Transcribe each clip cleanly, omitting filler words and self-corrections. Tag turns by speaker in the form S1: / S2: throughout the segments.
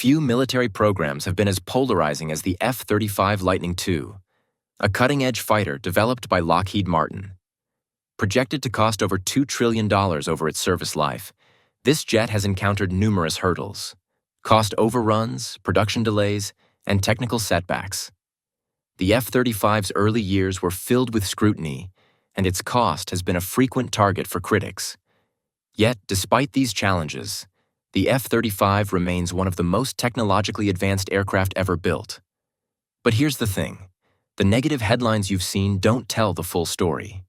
S1: Few military programs have been as polarizing as the F-35 Lightning II, a cutting-edge fighter developed by Lockheed Martin. Projected to cost over $2 trillion over its service life, this jet has encountered numerous hurdles: cost overruns, production delays, and technical setbacks. The F-35's early years were filled with scrutiny, and its cost has been a frequent target for critics. Yet, despite these challenges, the F-35 remains one of the most technologically advanced aircraft ever built. But here's the thing: the negative headlines you've seen don't tell the full story.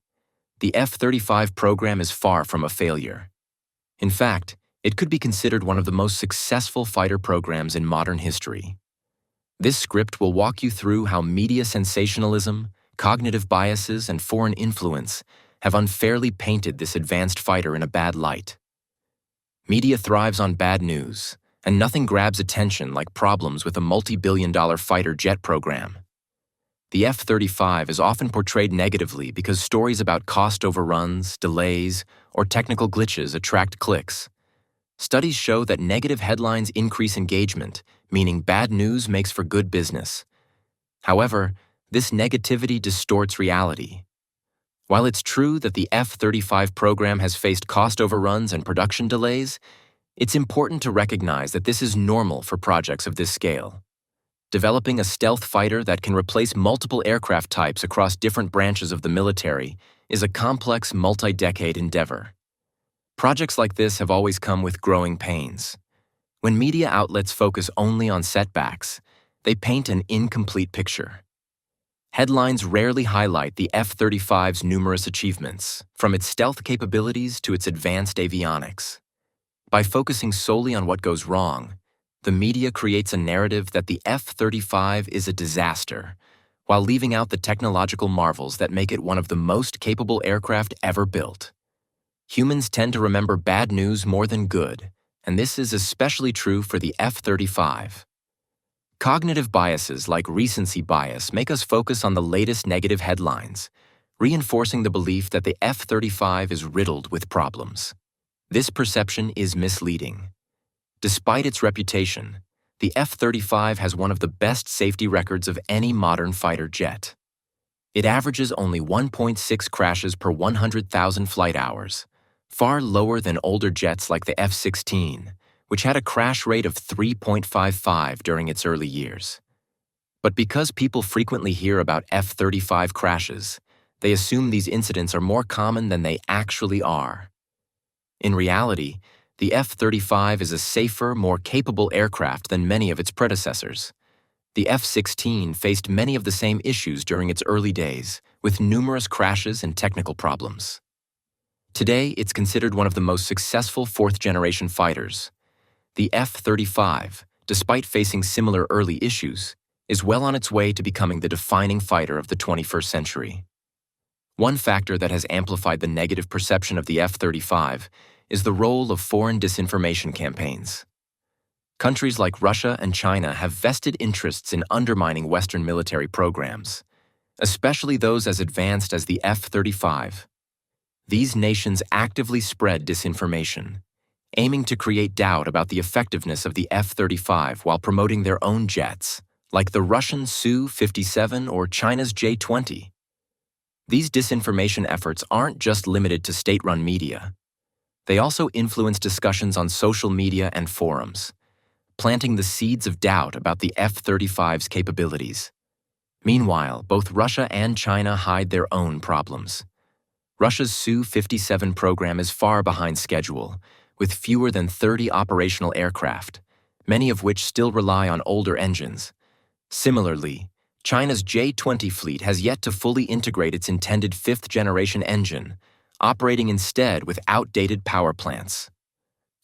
S1: The F-35 program is far from a failure. In fact, it could be considered one of the most successful fighter programs in modern history. This script will walk you through how media sensationalism, cognitive biases, and foreign influence have unfairly painted this advanced fighter in a bad light. Media thrives on bad news, and nothing grabs attention like problems with a multi-billion-dollar fighter jet program. The F-35 is often portrayed negatively because stories about cost overruns, delays, or technical glitches attract clicks. Studies show that negative headlines increase engagement, meaning bad news makes for good business. However, this negativity distorts reality. While it's true that the F-35 program has faced cost overruns and production delays, it's important to recognize that this is normal for projects of this scale. Developing a stealth fighter that can replace multiple aircraft types across different branches of the military is a complex, multi-decade endeavor. Projects like this have always come with growing pains. When media outlets focus only on setbacks, they paint an incomplete picture. Headlines rarely highlight the F-35's numerous achievements, from its stealth capabilities to its advanced avionics. By focusing solely on what goes wrong, the media creates a narrative that the F-35 is a disaster, while leaving out the technological marvels that make it one of the most capable aircraft ever built. Humans tend to remember bad news more than good, and this is especially true for the F-35. Cognitive biases like recency bias make us focus on the latest negative headlines, reinforcing the belief that the F-35 is riddled with problems. This perception is misleading. Despite its reputation, the F-35 has one of the best safety records of any modern fighter jet. It averages only 1.6 crashes per 100,000 flight hours, far lower than older jets like the F-16, which had a crash rate of 3.55 during its early years. But because people frequently hear about F-35 crashes, they assume these incidents are more common than they actually are. In reality, the F-35 is a safer, more capable aircraft than many of its predecessors. The F-16 faced many of the same issues during its early days, with numerous crashes and technical problems. Today, it's considered one of the most successful fourth-generation fighters. The F-35, despite facing similar early issues, is well on its way to becoming the defining fighter of the 21st century. One factor that has amplified the negative perception of the F-35 is the role of foreign disinformation campaigns. Countries like Russia and China have vested interests in undermining Western military programs, especially those as advanced as the F-35. These nations actively spread disinformation, aiming to create doubt about the effectiveness of the F-35 while promoting their own jets, like the Russian Su-57 or China's J-20. These disinformation efforts aren't just limited to state-run media. They also influence discussions on social media and forums, planting the seeds of doubt about the F-35's capabilities. Meanwhile, both Russia and China hide their own problems. Russia's Su-57 program is far behind schedule, with fewer than 30 operational aircraft, many of which still rely on older engines. Similarly, China's J-20 fleet has yet to fully integrate its intended fifth-generation engine, operating instead with outdated power plants.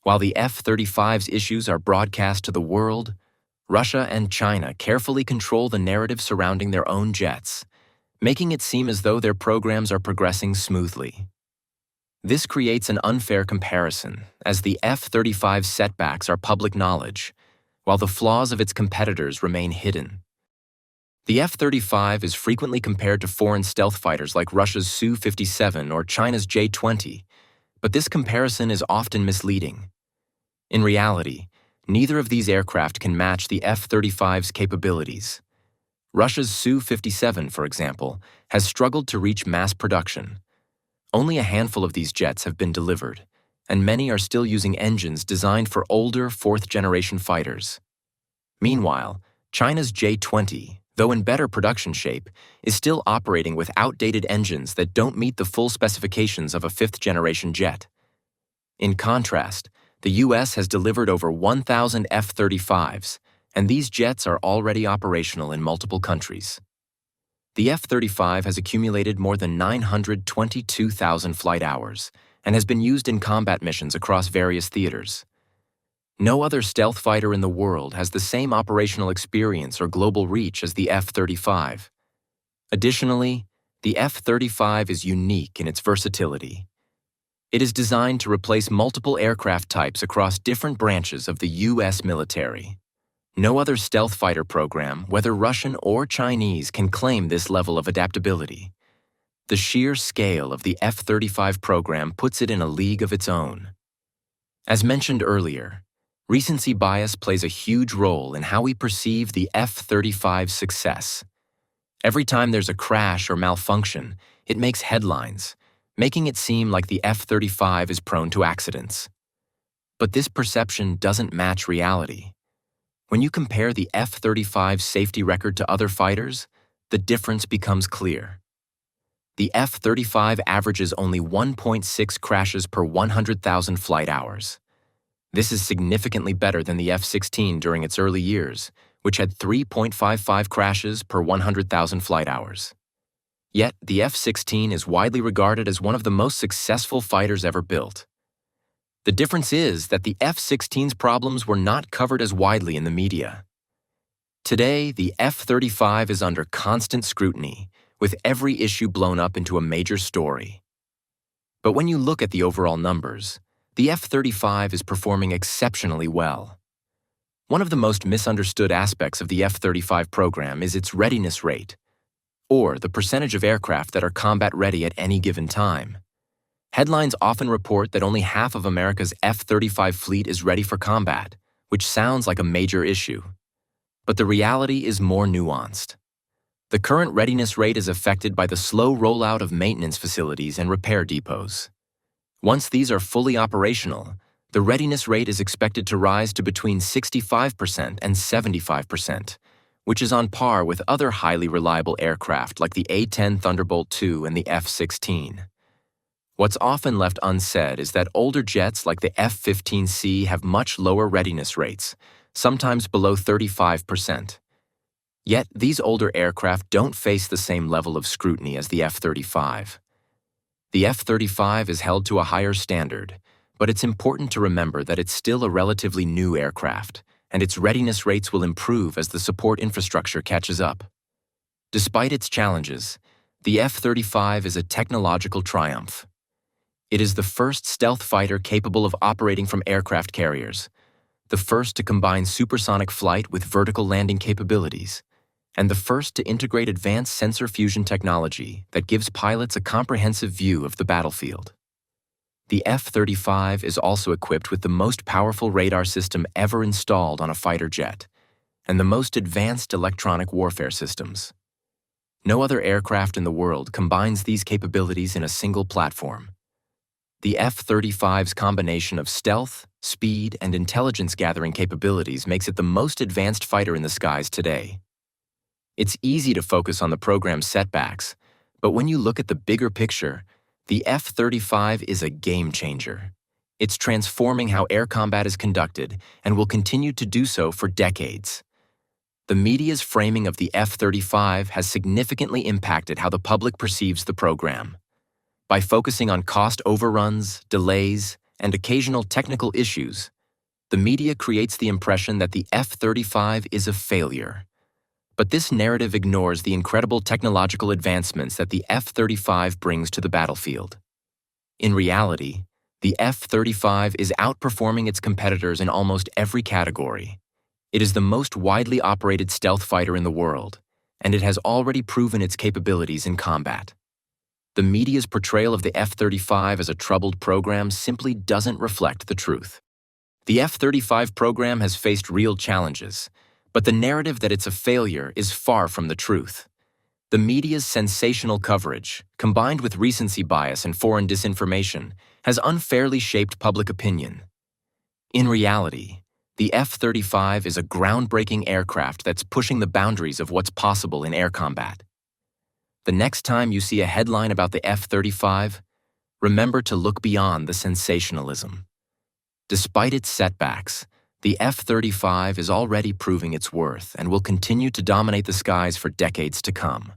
S1: While the F-35's issues are broadcast to the world, Russia and China carefully control the narrative surrounding their own jets, making it seem as though their programs are progressing smoothly. This creates an unfair comparison, as the F-35's setbacks are public knowledge, while the flaws of its competitors remain hidden. The F-35 is frequently compared to foreign stealth fighters like Russia's Su-57 or China's J-20, but this comparison is often misleading. In reality, neither of these aircraft can match the F-35's capabilities. Russia's Su-57, for example, has struggled to reach mass production. Only a handful of these jets have been delivered, and many are still using engines designed for older fourth-generation fighters. Meanwhile, China's J-20, though in better production shape, is still operating with outdated engines that don't meet the full specifications of a fifth-generation jet. In contrast, the U.S. has delivered over 1,000 F-35s, and these jets are already operational in multiple countries. The F-35 has accumulated more than 922,000 flight hours and has been used in combat missions across various theaters. No other stealth fighter in the world has the same operational experience or global reach as the F-35. Additionally, the F-35 is unique in its versatility. It is designed to replace multiple aircraft types across different branches of the U.S. military. No other stealth fighter program, whether Russian or Chinese, can claim this level of adaptability. The sheer scale of the F-35 program puts it in a league of its own. As mentioned earlier, recency bias plays a huge role in how we perceive the F-35's success. Every time there's a crash or malfunction, it makes headlines, making it seem like the F-35 is prone to accidents. But this perception doesn't match reality. When you compare the F-35's safety record to other fighters, the difference becomes clear. The F-35 averages only 1.6 crashes per 100,000 flight hours. This is significantly better than the F-16 during its early years, which had 3.55 crashes per 100,000 flight hours. Yet, the F-16 is widely regarded as one of the most successful fighters ever built. The difference is that the F-16's problems were not covered as widely in the media. Today, the F-35 is under constant scrutiny, with every issue blown up into a major story. But when you look at the overall numbers, the F-35 is performing exceptionally well. One of the most misunderstood aspects of the F-35 program is its readiness rate, or the percentage of aircraft that are combat-ready at any given time. Headlines often report that only half of America's F-35 fleet is ready for combat, which sounds like a major issue. But the reality is more nuanced. The current readiness rate is affected by the slow rollout of maintenance facilities and repair depots. Once these are fully operational, the readiness rate is expected to rise to between 65% and 75%, which is on par with other highly reliable aircraft like the A-10 Thunderbolt II and the F-16. What's often left unsaid is that older jets like the F-15C have much lower readiness rates, sometimes below 35%. Yet, these older aircraft don't face the same level of scrutiny as the F-35. The F-35 is held to a higher standard, but it's important to remember that it's still a relatively new aircraft, and its readiness rates will improve as the support infrastructure catches up. Despite its challenges, the F-35 is a technological triumph. It is the first stealth fighter capable of operating from aircraft carriers, the first to combine supersonic flight with vertical landing capabilities, and the first to integrate advanced sensor fusion technology that gives pilots a comprehensive view of the battlefield. The F-35 is also equipped with the most powerful radar system ever installed on a fighter jet, and the most advanced electronic warfare systems. No other aircraft in the world combines these capabilities in a single platform. The F-35's combination of stealth, speed, and intelligence-gathering capabilities makes it the most advanced fighter in the skies today. It's easy to focus on the program's setbacks, but when you look at the bigger picture, the F-35 is a game-changer. It's transforming how air combat is conducted and will continue to do so for decades. The media's framing of the F-35 has significantly impacted how the public perceives the program. By focusing on cost overruns, delays, and occasional technical issues, the media creates the impression that the F-35 is a failure. But this narrative ignores the incredible technological advancements that the F-35 brings to the battlefield. In reality, the F-35 is outperforming its competitors in almost every category. It is the most widely operated stealth fighter in the world, and it has already proven its capabilities in combat. The media's portrayal of the F-35 as a troubled program simply doesn't reflect the truth. The F-35 program has faced real challenges, but the narrative that it's a failure is far from the truth. The media's sensational coverage, combined with recency bias and foreign disinformation, has unfairly shaped public opinion. In reality, the F-35 is a groundbreaking aircraft that's pushing the boundaries of what's possible in air combat. The next time you see a headline about the F-35, remember to look beyond the sensationalism. Despite its setbacks, the F-35 is already proving its worth and will continue to dominate the skies for decades to come.